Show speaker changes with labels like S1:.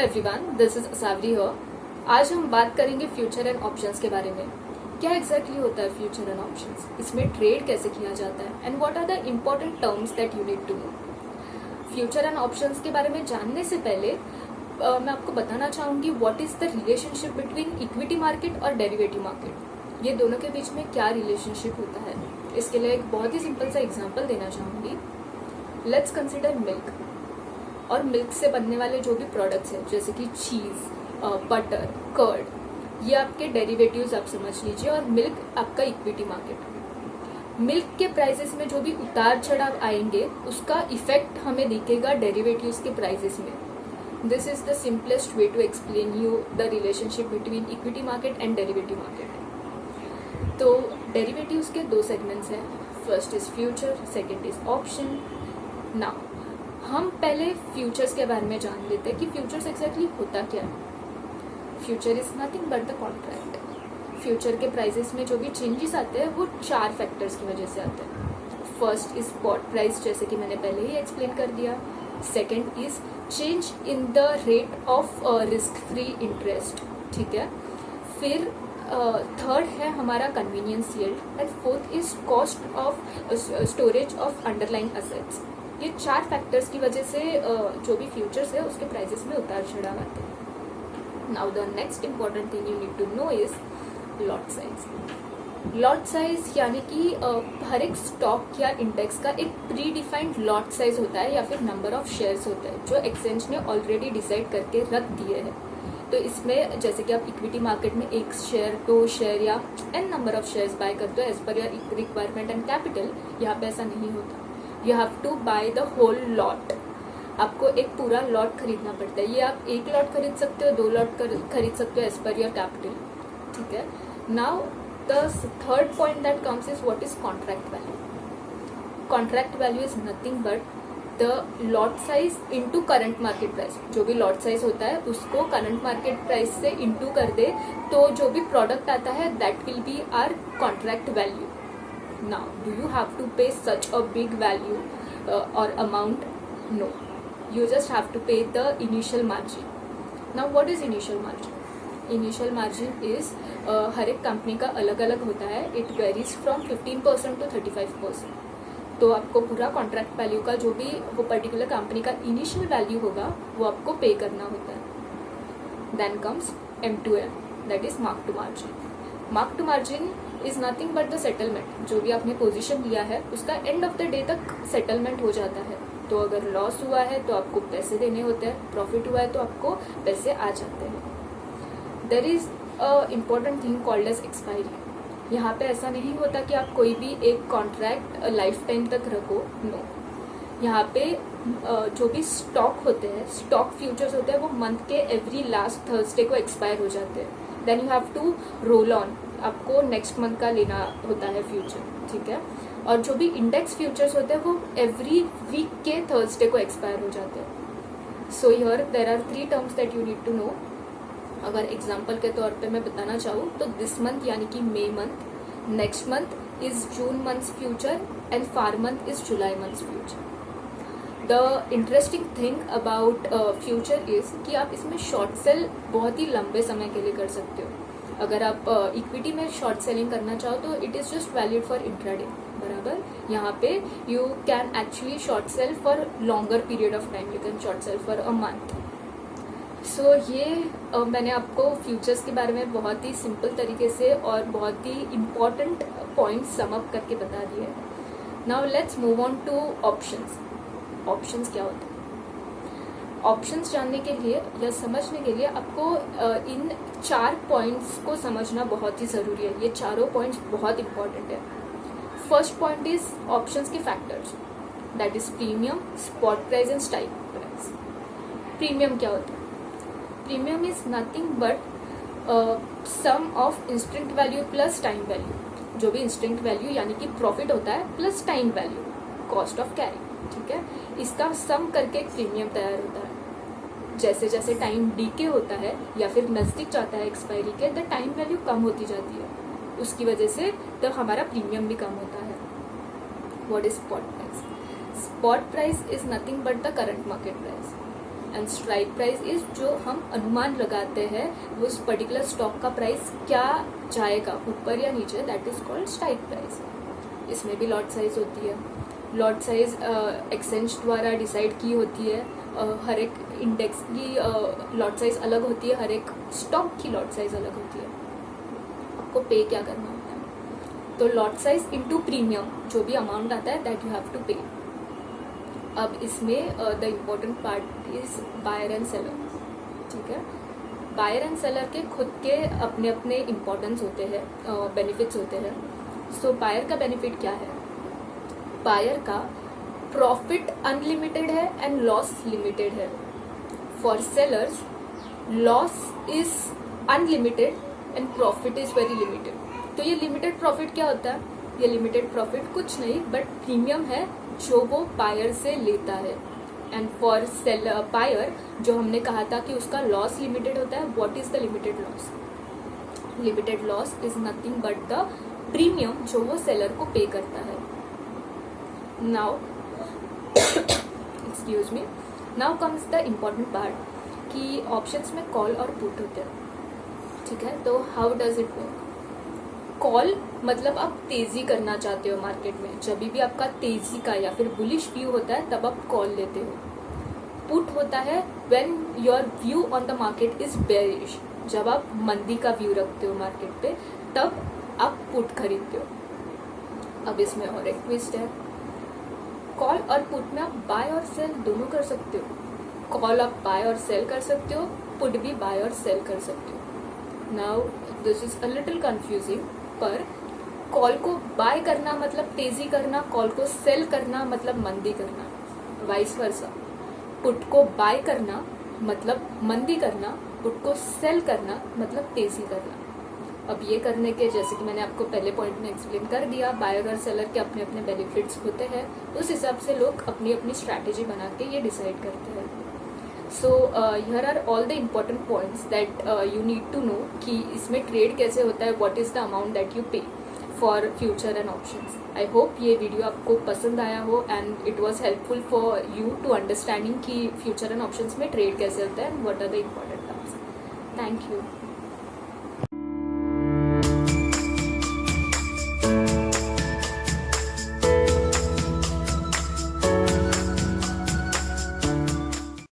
S1: Everyone, this is सावरी हो। आज हम बात करेंगे फ्यूचर एंड ऑप्शंस के बारे में। क्या एग्जैक्टली होता है फ्यूचर एंड ऑप्शंस, इसमें ट्रेड कैसे किया जाता है and what are the important terms that you need to know. Future and options के बारे में जानने से पहले मैं आपको बताना चाहूँगी what is the relationship between equity market और डेरिवेटिव मार्केट। ये दोनों के बीच में क्या रिलेशनशिप होता है, इसके लिए एक बहुत ही सिंपल सा एग्जाम्पल देना चाहूँगी। लेट्स कंसिडर मिल्क और मिल्क से बनने वाले जो भी प्रोडक्ट्स हैं जैसे कि चीज़, बटर, कर्ड, ये आपके डेरिवेटिव्स आप समझ लीजिए, और मिल्क आपका इक्विटी मार्केट। मिल्क के प्राइसेस में जो भी उतार चढ़ाव आएंगे उसका इफेक्ट हमें दिखेगा डेरिवेटिव्स के प्राइसेस में। This is the simplest way to explain you the relationship between equity market and derivative market. तो डेरिवेटिव्स के दो सेगमेंट्स हैं, first is future, second is option. Now हम पहले फ्यूचर्स के बारे में जान लेते हैं कि फ्यूचर्स एग्जैक्टली होता क्या है। Future is nothing but the contract. Future के प्राइसेस में जो भी चेंजेस आते हैं वो चार फैक्टर्स की वजह से आते हैं। फर्स्ट इज स्पॉट प्राइस, जैसे कि मैंने पहले ही एक्सप्लेन कर दिया। Second is change in the rate of risk free interest, ठीक है। फिर थर्ड है हमारा convenience yield and fourth is cost of storage of underlying assets. ये चार फैक्टर्स की वजह से जो भी फ्यूचर्स है उसके प्राइसेस में उतार चढ़ाव आते हैं। Now the next important thing you need to know is lot size. Lot size यानी कि हर एक स्टॉक या इंडेक्स का एक प्री डिफाइंड लॉट साइज होता है या फिर नंबर ऑफ शेयर्स होता है जो एक्सचेंज ने ऑलरेडी डिसाइड करके रख दिए हैं। तो इसमें जैसे कि आप इक्विटी मार्केट में एक शेयर, दो शेयर या N number of shares buy करते हो as per your requirement and capital, यहाँ पे ऐसा नहीं होता। You have to buy the whole lot. आपको एक पूरा लॉट खरीदना पड़ता है। ये आप एक लॉट खरीद सकते हो, दो लॉट खरीद सकते हो एज पर योर कैपिटल, ठीक है। Now the third point that comes is what is contract value. Contract value is nothing but the lot size into current market price. जो भी लॉट साइज होता है उसको करंट मार्केट प्राइस से into कर दे तो जो भी प्रोडक्ट आता है that will be our contract value. Now, do you have to pay such a big value or amount? No, you just have to pay the initial margin. Now, what is initial margin? Initial margin is हर एक company का अलग अलग होता है। It varies from 15% to 35%. तो आपको पूरा contract value का जो भी वो पर्टिकुलर कंपनी का इनिशियल वैल्यू होगा वो आपको पे करना होता है। Then comes M2M, that is mark to margin. Mark to margin is nothing but the settlement. जो भी आपने पोजीशन लिया है उसका एंड ऑफ द डे तक सेटलमेंट हो जाता है। तो अगर लॉस हुआ है तो आपको पैसे देने होते हैं, प्रॉफिट हुआ है तो आपको पैसे आ जाते हैं। There is a important thing called as expiry. यहाँ पे ऐसा नहीं होता कि आप कोई भी एक कॉन्ट्रैक्ट लाइफ टाइम तक रखो, नो। यहाँ पे जो भी स्टॉक होते हैं, स्टॉक फ्यूचर्स होते हैं, वो मंथ के एवरी लास्ट थर्सडे को एक्सपायर हो जाते हैं। Then you have to roll on, आपको नेक्स्ट मंथ का लेना होता है फ्यूचर, ठीक है। और जो भी इंडेक्स फ्यूचर्स होते हैं वो एवरी वीक के थर्सडे को एक्सपायर हो जाते हैं। So here there are 3 terms that you need to know. अगर एग्जांपल के तौर पे मैं बताना चाहूँ तो दिस मंथ यानी कि May month, next month is June months future and far month is July months future. The interesting thing about future is कि आप इसमें शॉर्ट सेल बहुत ही लंबे समय के लिए कर सकते हो। अगर आप इक्विटी में शॉर्ट सेलिंग करना चाहो तो it is just valid for intraday, बराबर। यहाँ पे you can actually short sell for longer period of time, you can short sell for a month. So ये मैंने आपको फ्यूचर्स के बारे में बहुत ही सिंपल तरीके से और बहुत ही इम्पॉर्टेंट पॉइंट्स सम अप करके बता दिए। Now let's move on two options. Options क्या होते हैं? ऑप्शंस जानने के लिए या समझने के लिए आपको इन 4 पॉइंट्स को समझना बहुत ही ज़रूरी है। ये चारों पॉइंट्स बहुत इंपॉर्टेंट है। फर्स्ट पॉइंट इज ऑप्शंस के factors, that is premium, spot price and strike price. Premium क्या होता है? Premium is nothing but sum of instant value plus time value. जो भी इंस्टेंट वैल्यू यानी कि प्रॉफिट होता है plus time value, cost of carry, ठीक है। इसका सम करके एक प्रीमियम तैयार होता है। जैसे जैसे टाइम डीके होता है या फिर नज़दीक जाता है एक्सपायरी के, द टाइम वैल्यू कम होती जाती है, उसकी वजह से तो हमारा प्रीमियम भी कम होता है। What is spot price? Spot price is nothing but the current market price. And strike price is जो हम अनुमान लगाते हैं उस पर्टिकुलर स्टॉक का प्राइस क्या जाएगा, ऊपर या नीचे, that is called strike price. इसमें भी लॉट साइज होती है। लॉट साइज एक्सचेंज द्वारा डिसाइड की होती है। हर एक इंडेक्स की लॉट साइज अलग होती है, हर एक स्टॉक की लॉट साइज अलग होती है। आपको पे क्या करना होता है, तो लॉट साइज इनटू प्रीमियम जो भी अमाउंट आता है that you have to pay. अब इसमें the important part is buyer and seller, ठीक है। बायर एंड सेलर के खुद के अपने अपने इम्पोर्टेंस होते हैं, बेनिफिट्स होते हैं। सो बायर का बेनिफिट क्या है, बायर का प्रॉफिट अनलिमिटेड है एंड लॉस लिमिटेड है। For sellers loss is unlimited and profit is very limited. तो ये लिमिटेड प्रॉफिट क्या होता है, ये लिमिटेड प्रॉफिट कुछ नहीं बट प्रीमियम है जो वो बायर से लेता है। एंड फॉर सेलर बायर जो हमने कहा था कि उसका लॉस लिमिटेड होता है, what is the limited loss, limited loss is nothing but the premium जो वो सेलर को पे करता है। Now excuse me, now comes the important part कि ऑप्शंस में कॉल और पुट होते हैं, ठीक है। तो how does it work, call मतलब आप तेजी करना चाहते हो मार्केट में, जब भी आपका तेजी का या फिर बुलिश व्यू होता है तब आप कॉल लेते हो। पुट होता है when your view on the market is bearish, जब आप मंदी का व्यू रखते हो मार्केट पे तब आप पुट खरीदते हो। अब इसमें और एक ट्विस्ट है, कॉल और पुट में आप बाय और सेल दोनों कर सकते हो। कॉल आप बाय और सेल कर सकते हो, पुट भी बाय और सेल कर सकते हो। Now this is a little confusing, पर कॉल को बाय करना मतलब तेजी करना, कॉल को सेल करना मतलब मंदी करना, वाइस वर्सा। पुट को बाय करना मतलब मंदी करना, पुट को सेल करना मतलब तेजी करना। अब ये करने के, जैसे कि मैंने आपको पहले पॉइंट में एक्सप्लेन कर दिया, बायर और सेलर के अपने अपने बेनिफिट्स होते हैं, उस हिसाब से लोग अपनी अपनी स्ट्रैटेजी बना के ये डिसाइड करते हैं। So here are all the important points that you need to know कि इसमें ट्रेड कैसे होता है, what is the amount that you pay for future and options. I hope ये वीडियो आपको पसंद आया हो and it was helpful for you to understanding कि फ्यूचर एंड ऑप्शंस में ट्रेड कैसे होता है and what are the important terms. Thank you.